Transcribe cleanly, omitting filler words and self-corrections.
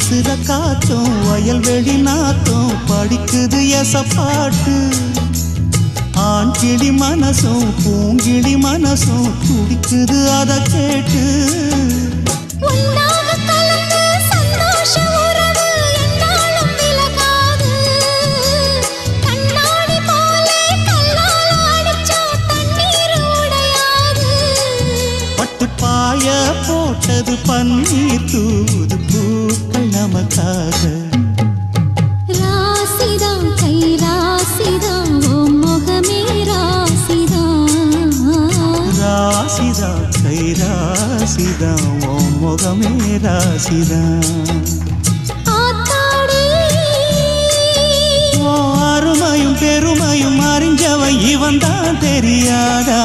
வீசுற காத்தும் வயல்வெளி நாத்தும் படிக்குது எசப்பாட்டு. ஆண் கிளி மனசும் பூங்கிளி மனசும் துடிக்குது அத கேட்டு. பாய போட்டது பன்னீர் தூது பூக்கள் நமக்காக. ராசிதான் கை ராசிதான் ஓ முகமே ராசிதான். ராசிதான் கை ராசிதான் ஓ முகமே ராசிதான். அருமையும் பெருமையும் அறிஞ்சவன் இவன் தான் தெரியாதா?